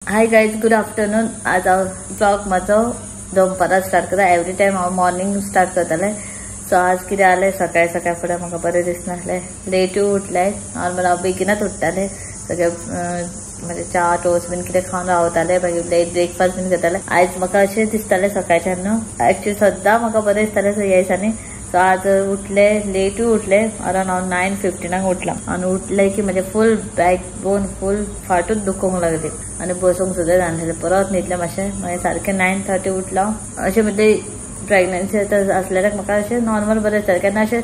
Hi guys, good afternoon. आज हांव blog म्हाजो दनपारां स्टार्ट करता. एवरी टायम हांव मॉर्निंग स्टार्ट करतालें. सो आज कितें जालें, सकाळी फुडें म्हाका बरें दिसनासलें. लेट्यूय उठलें. नॉर्मल हांव बेगीनच उठतालें. सगळें म्हणजे च्या टोस्ट बीन कितें खावन रावतालें. मागीर लेट ब्रेकफास्ट बीन करतालें. आयज म्हाका अशें दिसतालें सकाळच्यान न्हू. एक्चुअली सद्दां म्हाका बरें दिसतालें ह्या दिसांनी. सो आज उठले, लेटूय उठले. अराउंड हांव 9:15 उठला. आनी उठलें की म्हणजे फूल बॅक बोन फूल फाटूच दुखोंक लागली आनी बसूंक सुद्दां जायनासलें. परत न्हिदलें मातशें. मागीर सारकें 9:30 उठला. अशें म्हणजे प्रेग्नन्सी आसलेल्याक म्हाका अशें नॉर्मल बरें दिसतालें. केन्ना अशें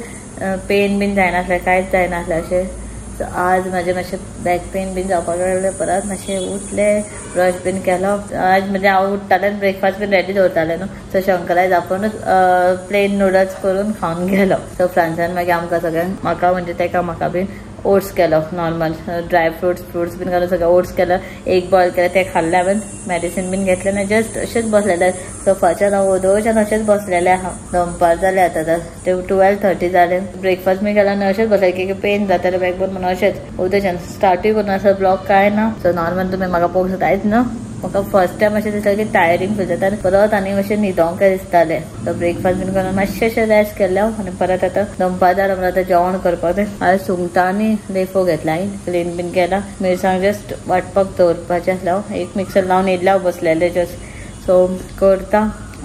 पेन बीन जायनासलें, कांयच जायनासलें अशें. सो आज म्हजें मातशें बॅक पेन बीन जावपाक लागलें. परत मातशें उठलें, ब्रश बीन केलो. आज म्हणजे हांव उठतालें, ब्रेकफास्ट बीन रेडी दवरतालें न्हू. सो शंकरायज आपुणूच प्लेन नूडल्स करून खावन गेलो. सो फ्रांसान मागीर आमकां सगळ्यांक, म्हाका बीन ओट्स केलो. नॉर्मल ड्राय फ्रुट्स बीन घालून सगळें ओट्स केलो. एक बॉयल केलें, तें खाल्लें हांवें. मेडिसीन बीन घेतलें ना, जस्ट अशेंच बसलेलें सोफाच्यान. हांव वदळच्यान अशेंच बसलेलें आहा. दनपार जालें आतां. ते 12:30 जालें. ब्रेकफास्ट बी केला आनी अशेंच बसलें की पेन जातालें बॅकबोन म्हणून अशेंच उदयच्यान. स्टार्टूय करून असो ब्लॉग काय ना. सो नॉर्मल तुमी म्हाका पळोवंक शकता. आयज न्हू म्हाका फर्स्ट टायम अशें दिसलें की टायरींग फील जाता आनी परत आनी अशें न्हिदोंक दिसतालें. सो ब्रेकफास्ट बीन करून मातशें अशें रेस्ट केलें आनी परत आतां दनपार जालें म्हणून आतां जेवण करपाक जाय. आज सुंगटां आनी लेफो घेतला. हांवें क्लीन बीन केला. मिरसांग जस्ट वाटपाक दवरपाचें आसलें. एक मिक्सर लावन येयल्या बसलेलें जस्ट. सो करता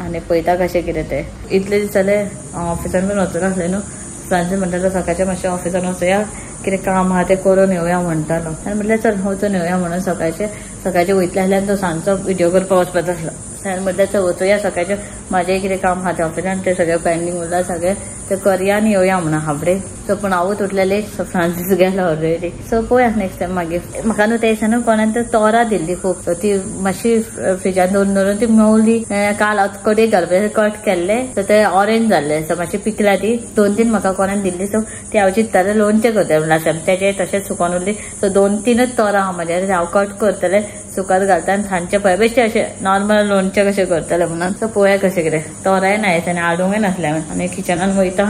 आनी पळयता कशें कितें तें. इतलें दीस जालें ऑफिसान बीन वचूंक नासलें न्हू. फ्रांसीन म्हणटालो सकाळचें मातशें ऑफिसान वचुया, कितें काम आहा तें करून येवया म्हणटालो. आनी म्हटलें चल वचून येवया म्हणून सकाळचें वयतलें आसल्यार तो सांजचो व्हिडिओ करपाक वचपाचो आसलो. हांवें म्हटलें चल वचुया सकाळचें. म्हाजें कितें काम आहा तें ऑफिसान तें सगळें पेंडींग उरलां सगळें तें करया आनी येवया म्हणून हाफडे. सो पूण हांवूच उठलें लेट. सो फ्रांसीस गेलो ऑलरेडी. सो पळोवया नेक्स्ट टायम मागीर. म्हाका न्हू त्या दिसांनी कोणान तर तोरां दिल्ली खूब. सो ती मातशी फ्रिजान दवरून ती मेवली. काल हांव कडेक घालपाचें कट केल्लें. सो ते ऑरेंज जाल्ले. सो मातशी पिकल्या ती 2-3 म्हाका कोणान दिल्ली. सो ती हांव चित्तालें लोणचें करतलें लास्ट तेजे तशेंच सुकोवन उरली. सो 2-3च तोरां आहा म्हाजे. हांव कट करतलें, सुकात घालता आनी सांजचें पळय बेश्टें अशें नॉर्मल लोणचें कशें करतलें म्हणून. सो पळोवया कशें कितें. तोरांय ना येता आनी हाडूंकय नासलें हांवें. आनी किचनान वयता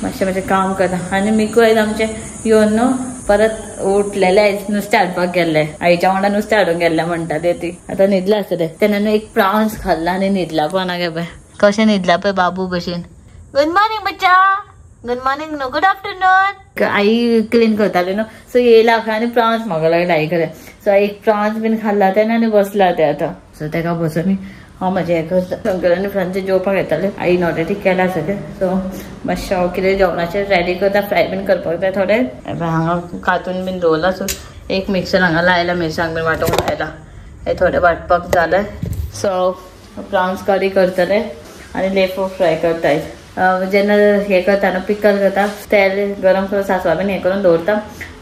मातशें काम करता. आनी मिकू आयज आमचें येवन न्हू परत उठलेलें. आयज नुस्तें हाडपाक गेल्लें. आईच्या वांगडा नुस्तें हाडूंक गेल्लें म्हणटा ती. आतां न्हिदला आसतलें. तेन्ना न्हू एक प्रावन्स खाल्ला आनी न्हिदला पण गे पळय. कशें न्हिदला पळय बाबू भशेन. गुड मॉर्निंग बच्चा. Good morning no good afternoon. आई क्लीन करताली न्हू. सो येयला आनी प्रावन्स म्हाका लागले आई कडेन. सो एक प्रावन्स बीन खाल्ला तेन्ना आनी बसला ते आतां. सो तेका बसून हांव म्हाजें हें करता. शंकरान फ्रांसीस जेवपाक येतालें. आईन ऑलरेडी केला सगळें. सो मातशें हांव कितें जेवणाचें रेडी करता. फ्राय बीन करपाक जाय थोडें. हांगा कातून बीन दवरला. सो एक मिक्सर हांगा लायला. मिरसांग बीन वांटूंक लायला. हे थोडें वाटपाक जालें. सो प्रावन्स करी करतलें आनी लेफो फ्राय करता. जेन्ना हें करता न्हू पिकल करता तेल गरम करून सांसवा बीन हें करून दवरता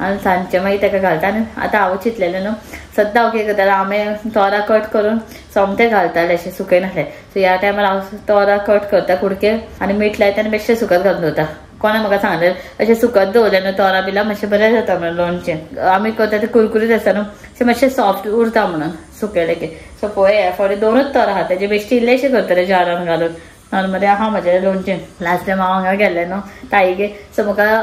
आनी सांजचें मागीर ताका घालता. आनी आतां हांव चिंतलेलें न्हू सद्दां हांव कितें करतालें, हांवें तोरां कट करून सोमतें घालतालें अशें सुकय नासलें. सो ह्या टायमार हांव तोरां कट करता कुडके आनी मीठ लायता आनी बेश्टें सुकत घालून दवरता. कोणा म्हाका सांगलें अशें सुकत दवरलें न्हू तोरां बिलां मातशें बरें जाता म्हणून लोणचें. आमी करता तें कुरकुरीत आसता न्हू अशें मातशें सॉफ्ट उरता म्हणून सुकयलें की. सो पळोवया फावटी 2च तोरां आहा. तेजे बेश्टें इल्लेशें करतलें जारान घालून. नॉर्मली आहा म्हाजें लोणचें. लास्ट टायम हांव हांगा गेल्लें न्हू ताईगे. सो म्हाका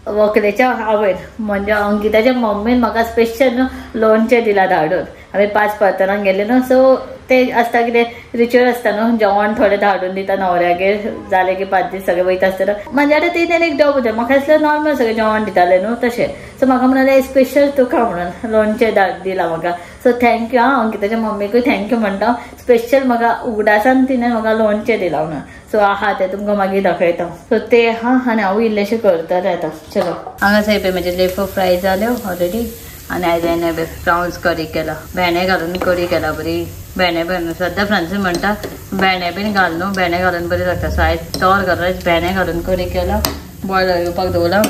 व्हंकलेच्या आवयन म्हणजे अंकिताच्या मम्मीन म्हाका स्पेशल न्हू लोणचें दिलां धाडून. हांवें 5 परतरांक गेलें न्हू. सो ते आसता कितें रिच्युअल आसता न्हू जेवण थोडें धाडून दिता न्हवऱ्यागेर. जालें की 5 दीस सगळें वयता आसतना म्हाज्या आतां तें एक डब जाय. म्हाका दिसलें नॉर्मल सगळें जेवण दितालें न्हू तशें. सो म्हाका म्हणलें स्पेशल तुका म्हणून लोणचें दिलां म्हाका. सो थँक्यू हां अंकिताच्या मम्मीकूय थँक्यू म्हणटा. स्पेशल म्हाका उगडासान तिणें म्हाका लोणचें दिलां म्हणून. सो आहा तें तुमकां मागीर दाखयता. सो ते आहा आनी हांव इल्लेशें करतलें आतां. चलो हांगा साय पळय म्हजे लेफो फ्राय जाल्यो ऑलरेडी. आनी आयज हांवें प्रावन्स करी केला. भेंडे घालून करी केला बरी. भेंडे बीन सद्दां फ्रांसीस म्हणटा भेंडे बीन घाल न्हू भेंडे घालून बरी जाता. सो आयज तोर घालून भेंडे घालून करी केला. बॉयल येवपाक दवरला.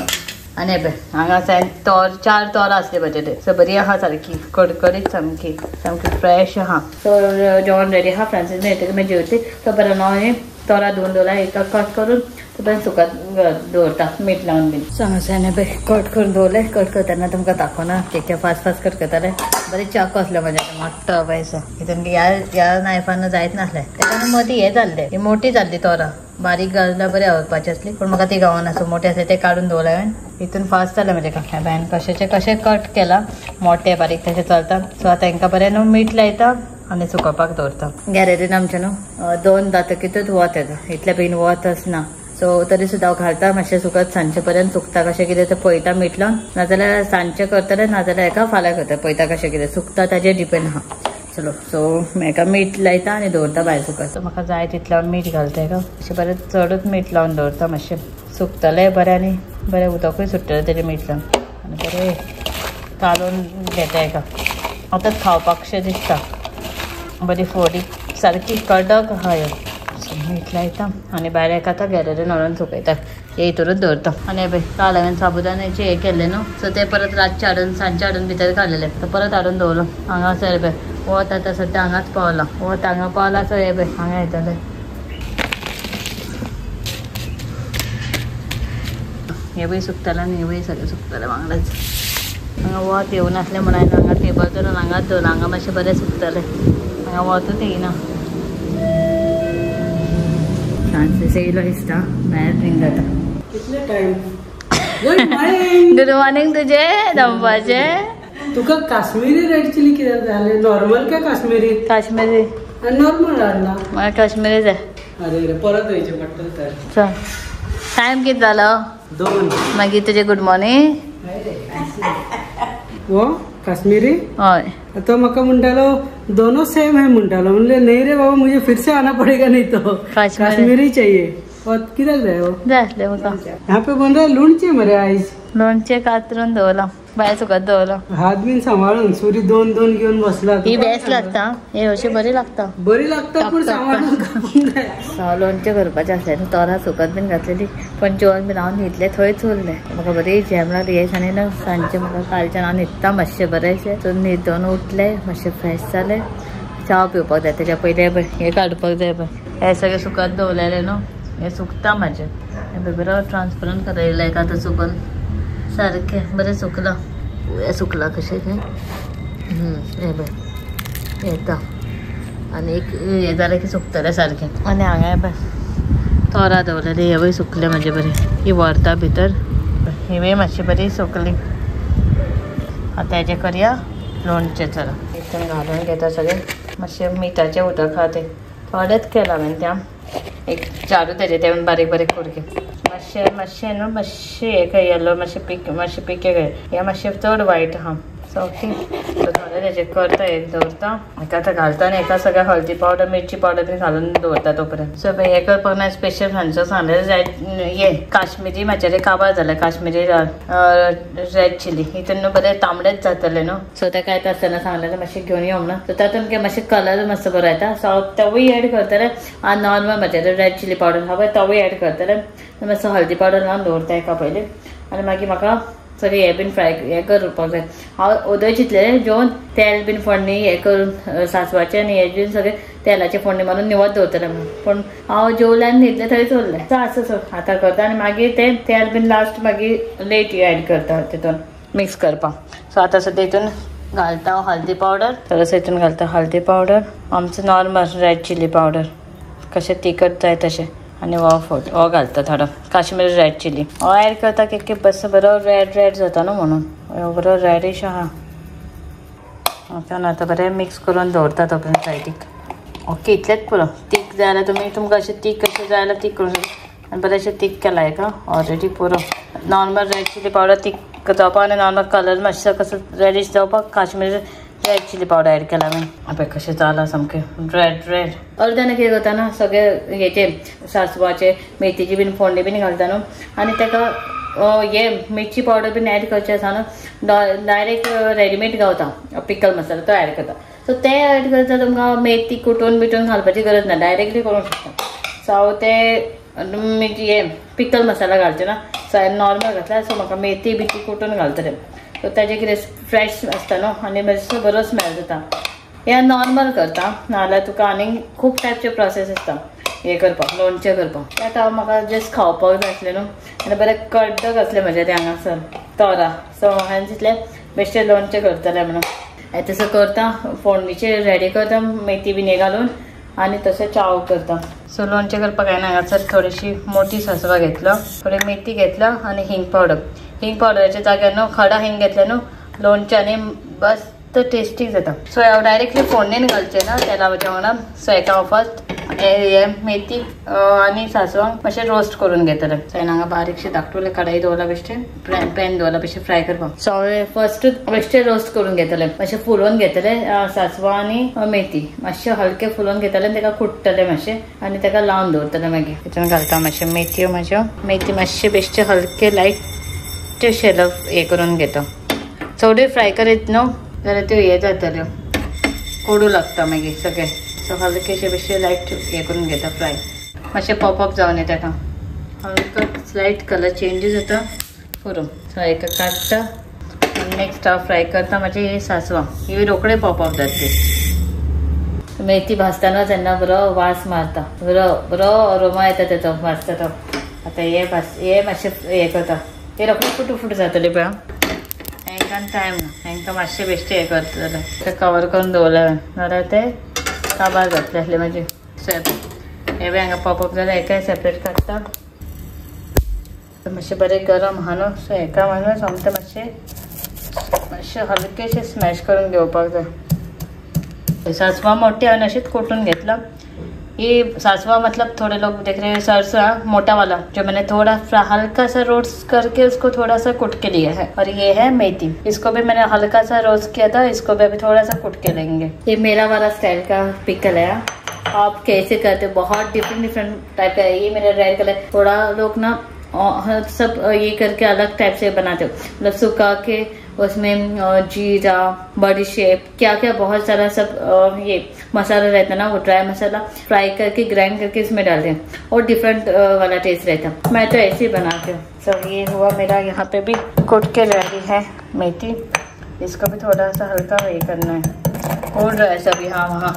आनी हे पळय हांगा साय 4 तोरां आसली म्हजे ते. सो बरी आहा सारकी कडकडीत सामकी फ्रेश आहा. सो जेवण रेडी आहा. फ्रांसीस बी येतकीर मागीर जेवतली. तो बरें हांव तोरां धुवन दवरला. एका कट करून बरें सुकत दवरता मीठ लावन बीन. सो हांगा साय पळय कट करून दवरलें. कट करतना तुमकां दाखोवना केक फास्ट कट करतालें. बरें चाकू आसलें म्हाज्या मोठो पळय. सो हितून ह्या नायफान जायत नासलें. तेका मदीं हें जाल्लें ही मोटी जाल्ली तोरां. बारीक घालता बरें आवडपाचें आसली पूण म्हाका ती गावना सो मोठे आसा ते काडून दवरले हांवें हितून फास्ट जालें म्हजें कांय बायन कशें कट केला मोठे बारीक तशें चलता सो आतां हांकां बरें न्हू मीठ लायता आनी सुकोवपाक दवरता गॅरेजीन आमचें न्हू 2 जातकीतूच वत येता इतले बेगीन वत आसना सो तरी सुद्दां हांव घालता मातशें सुकत सांजचे पर्यंत सुकता कशें कितें तें पळयता मीठ लावन नाजाल्यार सांजचें करतलें नाजाल्यार हाका फाल्यां करता पळयता कशें कितें सुकता ताजेर डिपेंड आहा चलो सो हाका मीठ लायता आनी दवरता भायर सुकत म्हाका जाय तितलें मीठ घालता हाका अशें बरें चडूच मीठ लावन दवरता मातशें सुकतलें बरें आनी बरें उदकूय सुट्टलें तेजें मीठ लावन आनी बरें कालून घेता हाका आतांच खावपाकशें दिसता बरी फोडी सारकी कडक आहा ह्यो मीठ लायता आनी भायर हाका आतां गॅरेजीन व्हरून सुकयता हे हितूरूच दवरता आनी पळय काल हांवें साबुदाण्याचें हें केल्लें न्हू सो तें परत रातचें हाडून सांजचें हाडून भितर घाललेलें तो परत हाडून दवरलो हांगासर पळय वत आतां सद्या हांगाच पावला वत हांगा पावला सो हे पळय हांगा येतलें हे पळय सुकतलें आनी हे पळय सगळें सुकतलें वांगडाच हांगा वत येवं नासलें म्हणून हांवें हांगा टेबल धरून हांगाच दवरला हांगा मातशें बरें सुकतलें हांगा वतूच येयना सांजचें येयलो दिसता भायर रिंग जाता कितले टाइम गुड मॉर्निंग तुजें दनपारचें तुका काश्मीरी रेड चिली कित्याक जालें नॉर्मल काय काश्मीरी काश्मीरी नॉर्मल हाडला म्हाका काश्मीरी जाय अरे परत येवचें पडटलें तर चल टायम किती जालो 2 मागीर तुजें गुड मॉर्निंग वो काश्मीरी हय तो म्हाका म्हणटालो दोनों सेम है म्हणटालो म्हणले नहीं रे बाबा मुझे फिर से आना पड़ेगा नहीं तो काश्मीरी चाहिए और कित्याक जाय हो जाय आसलें म्हाका यहाँ पे बन रहा लोणचें मरे आयज लोणचें कातरून दवरलां भायर सुकत दवरलां हात बीन सांबाळून सुरी 2 घेवन बसला ही बेस्ट लागता हे अशी बरी लागता बरी लागता पूण सांबाळून खावंक जाय लोणचें करपाचें आसलें न्हू तोरां सुकत बीन घातलेली पण जेवण बीन हांव न्हिदलें थंयच उरलें म्हाका बरी झेम लागली हें आनी न्हू सांजचें म्हाका कालच्यान हांव न्हिदता मातशें बरेंशें सो न्हिदून उठलें मातशें फ्रेश जालें च्या पिवपाक जाय तेच्या पयलीं पळय हें काडपाक जाय पळय हें सगळें सुकत दवरलेलें न्हू हें सुकता म्हाजें हें बरें ट्रान्सपरंट करयलें एक आतां सुकून सारकें बरें सुकलां हें सुकलां कशें तें हें पळय येता आनी एक हें जालें की सुकतलें सारकें आनी हांगा हें पळय तोरां दवरलेलीं हेवूय सुकलें म्हाजें बरें ही व्हरता भितर हिवूय मातशी बरी सुकली आतां हेजें करया लोणचें चला हितून घालून घेता सगळें मातशें मिठाचें उदक आहा तें थोडेंच केलां हांवें त्या एक 4 तेजे तेवून बारीक बारीक कुडके मातशें न्हू मातशें हें येलो मातशें पिके हें मातशें चड वायट आहा सो ओके थोडें तेजें करता एक दवरता हेका आतां घालता आनी हेका सगळें हळदी पावडर मिरची पावडर बीन घालून दवरता तो पर्यंत सो हें करपाक ना स्पेशल सांजचो सांगलें हें काश्मीरी म्हाजें काबार जालें काश्मीरी रेड चिली हितून न्हू बरें तांबडेच जातलें न्हू सो तेका येता आसतना सांगलें मातशें घेवन यो म्हणून सो तातूंत मातशें कलर मातसो बरो येता सो तवूय एड करतलें आनी नॉर्मल म्हाजें रेड चिली पावडर हा पळय तवूय एड करतलें मातसो हळदी पावडर घालून दवरता हेका पयलीं आनी मागीर म्हाका सगळें हें बीन फ्राय हें करपाक जाय हांव उदक चितलें जेवन तेल बीन फोडणी हें करून सासवाचें आनी हें बीन सगळें तेलाची फोडणी मारून निवत दवरतलें म्हणून पूण हांव जेवलें आनी न्हिदलें थंयच उरलें आसा आतां करता आनी मागीर तें तेल बीन लास्ट मागीर लेट एड करता तितून मिक्स करपाक सो आतां सद्या हितून घालता हांव हळदी पावडर तरस हितून घालता हळदी पावडर आमचो नॉर्मल रेड चिली पावडर कशें तिखट जाय तशें आनी हो घालता थोडो काश्मीरी रेड चिली हो एड करता की बस बरो रेड जाता न्हू म्हणून बरो रेडीश आहा आतां बरें मिक्स करून दवरता तो पर्यंत सायडीक ओके इतलेंच पुरो तीख जाय जाल्यार तुमकां अशें तीख कशें जाय जाल्यार तीख करूं शकता आनी बरेंशें तीख केलां हेका ऑलरेडी पुरो नॉर्मल रेड चिली पावडर तीख जावपाक आनी नॉर्मल कलर मातसो कसो रेडीश जावपाक Kashmiri red chilli powder add केला हांवें पळय कशें जाला सामकें रेड अर्द्यान कितें करता न्हू सगळें हेचे सासवाचे मेथीची बीन फोडणी बीन घालता न्हू आनी ताका हे मिरची पावडर बीन एड करचें आसा न्हू डायरेक्ट रेडीमेड गावता पिकल मसाला तो एड करता सो ते एड करता तुमकां मेथी कुटून बिटून घालपाची गरज ना डायरेक्टली करूंक शकता सो हांव ते हे पिकल मसाला घालचे ना सो हांवें नॉर्मल घातला सो म्हाका मेथी बिथी कुटून घालतलें सो ताजें कितें फ्रेश आसता न्हू आनी मातसो बरो स्मेल जाता हें नॉर्मल करता नाजाल्यार तुका आनी खूब टायपचे प्रोसेस आसता हें करपाक लोणचें करपाक तें आतां म्हाका जस्ट खावपाक जाय आसलें न्हू आनी बरें कडक आसलें म्हजें तें हांगासर तोरा सो हांवें चिंतलें बेश्टें लोणचें करतलें म्हणून हें तसो करता फोडणीचें रेडी करता मेथी बीन हें घालून आनी तशें चाव करता सो लोणचे करपाक काय ना हांगासर थोडीशी मोठी सासवा घेतलं, थोडी मेथी घेतलं आणि हिंग पावडर. हिंग पावडराच्या जाग्यार न्हू खडा हिंग घेतलं न्हू लोणच्याने बस तर टेस्टी जाता. सो हांव डायरेक्टली फोडणेन घालचे ना तेला वांगडा. सो हेका फर्स्ट हे मेथी आणि सासवांक मातशें रोस्ट करून घेतले. सो हांगा बारीकशी धाकटुले कढाई दवरला बेश्टे पॅन दवरला बेश्टे फ्राय करपाक. सो हांवें फर्स्ट बेश्टे रोस्ट करून घेतले, मातशें फुलोवन घेतले सासवा आणि मेथी मातशें हलके फुलोवन घेतले आनी तेका कुट्टले मातशें आनी तेका लावन दवरतले. मागीर तितून घालता मातशें मेथयो म्हाज्यो. मेथी मातशें बेश्टे हलके लायट शेलो हे करून घेता. चवडे फ्राय करीत न्हू जाल्यार त्यो हे जातल्यो कोडू लागता मागीर सगळे. सो हलकेशे बेश्टे लायट हे करून घेता फ्राय. मातशें पॉपअप जावन येता तेका हलको स्लायट कलर चेंज जाता करून. सो हेका काडटा आनी नेक्स्ट हांव फ्राय करता म्हाजे हे सासवां. ही रोकडे पॉपअप जातली. मेथी भाजतना तेन्ना बरो वास मारता, बरो अरोमा येता तेचो भाजता तो. आतां हे मातशें हे करता ते रोकडे फुट जातले पळय. हांकां टायम ना, हांकां मातशें बेश्टे हे करतले ते कवर करून दवरलें जाल्यार ते काबार जातले आसले म्हाजे. हे बी हांगा पॉपअप जाल्यार हेकाय सेपरेट काडटा. मातशें बरें गरम आहा न्हू सो हेका म्हणून सोमतें मातशें हलकेशें स्मॅश करून घेवपाक जाय. सासवा मोठी हांवें अशीच कोटून घेतला. ये सासवा मतलब थोड़े लोग देख रहे हैं सरसा मोटा वाला जो मैंने थोड़ा हल्का सा रोस्ट करके उसको थोड़ा सा कुट के लिया है. और ये है मेथी, इसको भी मैंने हल्का सा रोस्ट किया था, इसको भी अभी थोड़ा सा कुट के लेंगे. ये मेरा वाला स्टाइल का पिकल है. आप कैसे करते हो? बहुत डिफरेंट टाइप का है. ये मेरा रेड कलर. थोड़ा लोग ना सब ये करके अलग टाइप से बनाते हो, मतलब सुखा के उसमें जीरा बड़ीशेप क्या क्या बहुत सारा सब ये मसाला रहता है ना, वो ड्राई मसाला फ्राई करके ग्राइंड करके इसमें डालते हैं और डिफरेंट वाला टेस्ट रहता है. मैं तो ऐसे ही बनाती हूँ. सो ये हुआ मेरा. यहाँ पे भी कुट के रेडी है मेथी. इसको भी थोड़ा सा हल्का ये करना है और रहा है सभी हाँ वहाँ.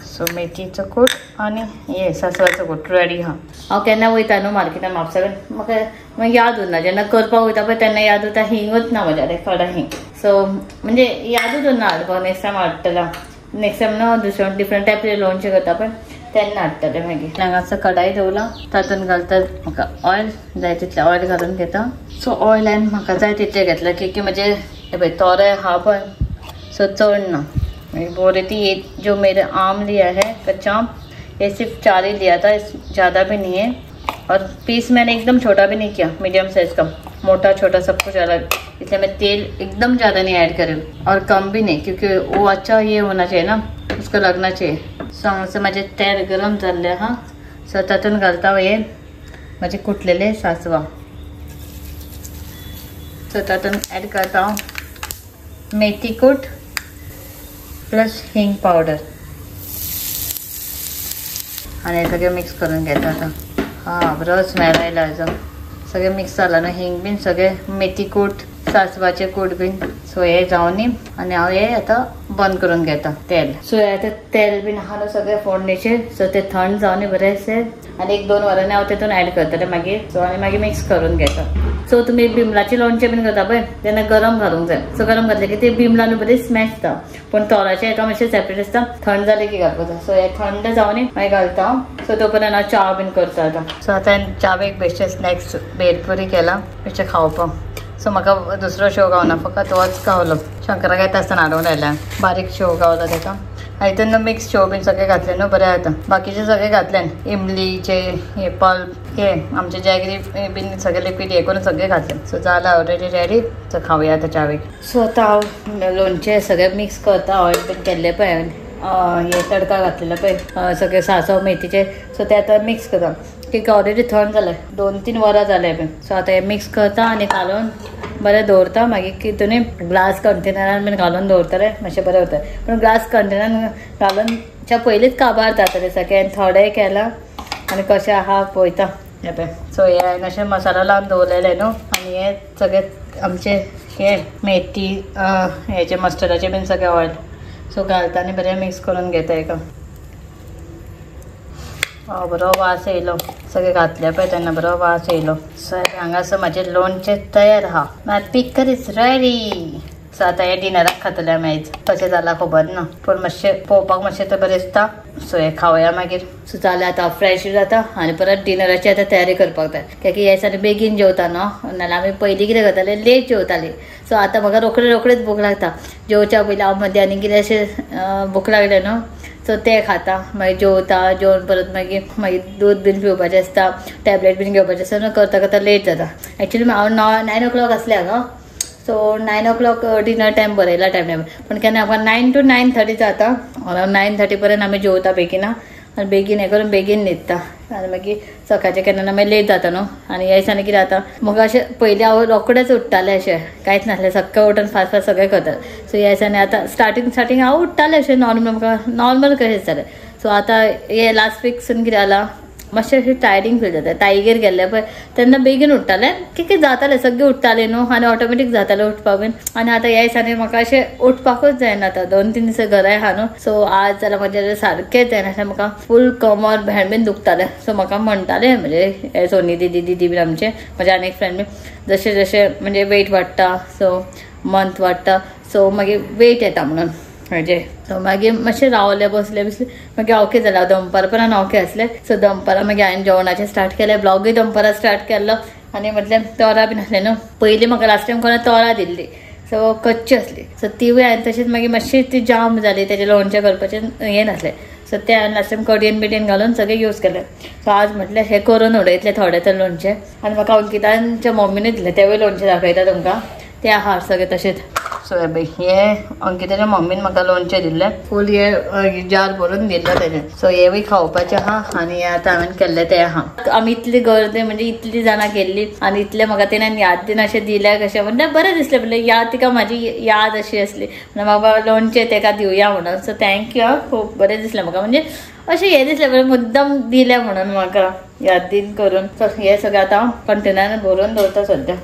सो मेथीचं कूट आणि ये सासवाचं कूट रेडी. हाँ हांव केन्ना वयता न्हू मार्केटान म्हापसाच्यान म्हाका याद उरना. जेन्ना करपाक वयता पळय तेन्ना याद उरता हिंगूच ना म्हज्यान खडा हिंग. सो म्हणजे यादूच उरना हाडपाक. नेक्स्ट टायम हाडटलें. नेक्स्ट टायम न्हू दुसरें डिफरंट टायपचे लोणचें करता पळय तेन्ना हाडटलें. मागीर हांगासर कढाई दवरला तातूंत घालता म्हाका ऑयल जाय तितलें ऑयल घालून घेता. सो ऑयलान म्हाका जाय तितलें घेतलें की म्हणजे पळय तोरे हा पळय सो चड ना. बोल रही थी ये जो मेरे आम लिया है कच्चा आम ये सिर्फ 4 ही लिया था, ज़्यादा भी नहीं है. और पीस मैंने एकदम छोटा भी नहीं किया, मीडियम साइज का. मोटा छोटा सब कुछ अलग, इसलिए मैं तेल एकदम ज़्यादा नहीं ऐड करें और कम भी नहीं क्योंकि वो अच्छा ये होना चाहिए ना, उसको लगना चाहिए. सो हांगासर माझे तेल गरम जाल्लें आहा. सो तातूंत घालता हे माझे कुटलेले सासवा. सो तातूंत ऐड करता मेथी कूट प्लस हिंग पावडर आणि सगळं मिक्स करून घेता. आता हां बरो स्मेल आयला हेजो. सगळें मिक्स जालां न्हू हिंग बीन सगळें मेथी कूट सासवाचे कूट बीन. सो हे जावनी आनी हांव हे आतां बंद करून घेता तेल. सो हे आतां तेल बीन आहा न्हू सगळें फोडणेचें. सो ते थंड जावनी बरेंशें आनी 1-2 वरांनी हांव तेतून ऍड करतलें मागीर. सो आनी मागीर मिक्स करून घेता. सो तुमी बिमलाचे लोणचें बीन करता पळय तेन्ना गरम घालूंक जाय. सो गरम घातलें की ते बिमलान बरें स्मॅश जाता. पण तोराचें हेका मातशें सेपरेट आसता. थंड जालें की घालपाक जाय. सो हे थंड जावनी मागीर घालता. सो तोपर्यंत हांव च्या बीन करता आतां. सो आतां च्यावेक बेश्टें स्नॅक्स बेलपुरी केला बेश्टें खावपाक. सो म्हाका दुसरो शेव गावना फकत होच गावलो. शंकराक येता आसतना हाडूंक लायला बारीक शेव गावला तेका. हातून मिक्स शेव बीन सगळें घातलें न्हू बरें जाता. बाकीचें सगळें घातलें इमलीचे हे पल्प हे आमचे जॅगरी बीन सगळें लिक्वीड हे करून सगळें घातलें. सो जाला ऑलरेडी रेडी. सो खावया आतां च्यावेक. सो आतां हांव लोणचें सगळें मिक्स करता. ऑयल बीन केल्लें पळय हे तडका घातलेलो पळय सगळें सासव मेथीचे. सो ते आतां मिक्स करता. केक ऑलरेडी थंड जालें 2-3 वरां जालें बीन. सो आतां हे मिक्स करता आनी घालून बरें दवरता. मागीर कितून ग्लास कंटेनरान बीन घालून दवरतलें मातशें बरें उरता. पूण ग्लास कंटेनरान घालून च्या पयलींच काबार जातलें सगळें. थोडें केलां आनी कशें आहा पळयता हे पळय. सो हे हांवें अशें मसालो लावन दवरलेले न्हू आनी हे सगळें आमचे हे मेथी हेचे मस्टर्डाचे बीन सगळें ऑयल. सो घालता आनी बरें मिक्स करून घेता हेका. बरो वास येयलो सगळें घातलें पळय तेन्ना बरो वास येयलो. सो हांगासर म्हाजें लोणचें तयार आहा. माय पिकल इज रेडी. सो आता हे डिनराक खातले आमी आयज कशें जाला खबर ना पूण मातशें पळोवपाक मातशें तर बरें दिसता सो हे खावया मागीर सो जालें आतां फ्रेश जाता आनी परत डिनराची आतां तयारी करपाक जाय कित्याक ह्या दिसांनी बेगीन जेवता न्हू नाजाल्यार आमी पयलीं कितें करताले लेट जेवतालीं सो आतां म्हाका रोखडेच भूक लागता जेवच्या पयलीं हांव मध्यान आनी कितें अशें भूक लागलें न्हू सो ते खाता मागीर जेवता जेवण परत मागीर दूध बीन पिवपाचें आसता टॅबलेट बीन घेवपाचें आसता न्हू करता करता लेट जाता एक्चुअली हांव 9 o'clock आसलें हांगा सो 9 o'clock डिनर टायम बरयला टायम पण केन्ना आमकां 9 to 9:30 जाता 9:30 पर्यंत आमी जेवता बेगिना आनी बेगीन हें करून बेगीन न्हिदता आनी मागीर सकाळचें केन्ना मागीर लेट जाता न्हू आनी ह्या दिसांनी कितें जाता म्हाका अशें पयलीं हांव रोखडेंच उठ्ठालें अशें कांयच नासलें सक्काळ उठून फास्ट सगळें करतालें सो ह्या दिसांनी आतां स्टार्टींग हांव उठ्ठालें अशें म्हाका नॉर्मल कशें दिसतालें सो आतां हे लास्ट वीकसून कितें जालां मातशें अशें टायर्डिंग फील जाता ताईगेर गेल्ले पळय तेन्ना बेगीन उठ्ठालें कितें जातालें सगळें उठ्ठालें न्हू आनी ऑटोमॅटीक जातालें उठपाक बीन आनी आतां ह्या दिसांनी म्हाका अशें उठपाकूच जायना आतां 2-3 दीस घरा आहा न्हू सो आज जाल्यार म्हाजें सारकेंच जायनासलें म्हाका फूल कमर भेंड बीन दुखतालें सो म्हाका म्हणटालें म्हणजे सोनी दीदी बीन आमचे म्हाजे आनी एक फ्रेंड बीन जशें जशें म्हणजे वेट वाडटा सो मंथ वाडटा सो मागीर वेट येता म्हणून म्हणजे सो मागीर मातशें रावलें बसलें मागीर ओके जालें दनपार पर्यंत ओके आसलें सो दनपारां मागीर हांवें जेवणाचें स्टार्ट केलें ब्लॉगूय दनपारां स्टार्ट केल्लो आनी म्हटलें तोरां बीन आसलें न्हू पयलीं म्हाका लास्ट टायम कोणा तोरां दिल्लीं सो कच्ची आसली सो तिवूय हांवें तशीच मागीर मातशी ती जाम जाली तेजें लोणचें करपाचें हें नासलें सो तें हांवें लास्ट टायम कडियन बिडियन घालून सगळें यूज केलें सो आज म्हटलें हें करून उडयतलें थोडें तर लोणचें आनी म्हाका अंकिताच्या मम्मीने दिलें तेवूय लोणचें दाखयता तुमकां तें आहा सगळें तशेंच सो हे अंकिताच्या मम्मीन म्हाका लोणचें दिल्लें फूल हे जार भरून दिल्लो तेजें सो हेवूय खावपाचें आहा आनी आतां हांवें केल्लें तें आहा आमी इतली गर्दी म्हणजे इतलीं जाणां गेल्लीं आनी इतलें म्हाका तेणें याद दिन अशें दिलें कशें म्हणजे बरें दिसलें म्हणल्यार याद तिका म्हाजी याद अशी आसली म्हणल्यार म्हाका लोणचें तेका दिवया म्हणून सो थँक्यू खूब बरें दिसलें म्हाका म्हणजे अशें हें दिसलें बरें मुद्दम दिलें म्हणून म्हाका याद दिन करून सो हें सगळें आतां कंटेनरान भरून दवरता सद्या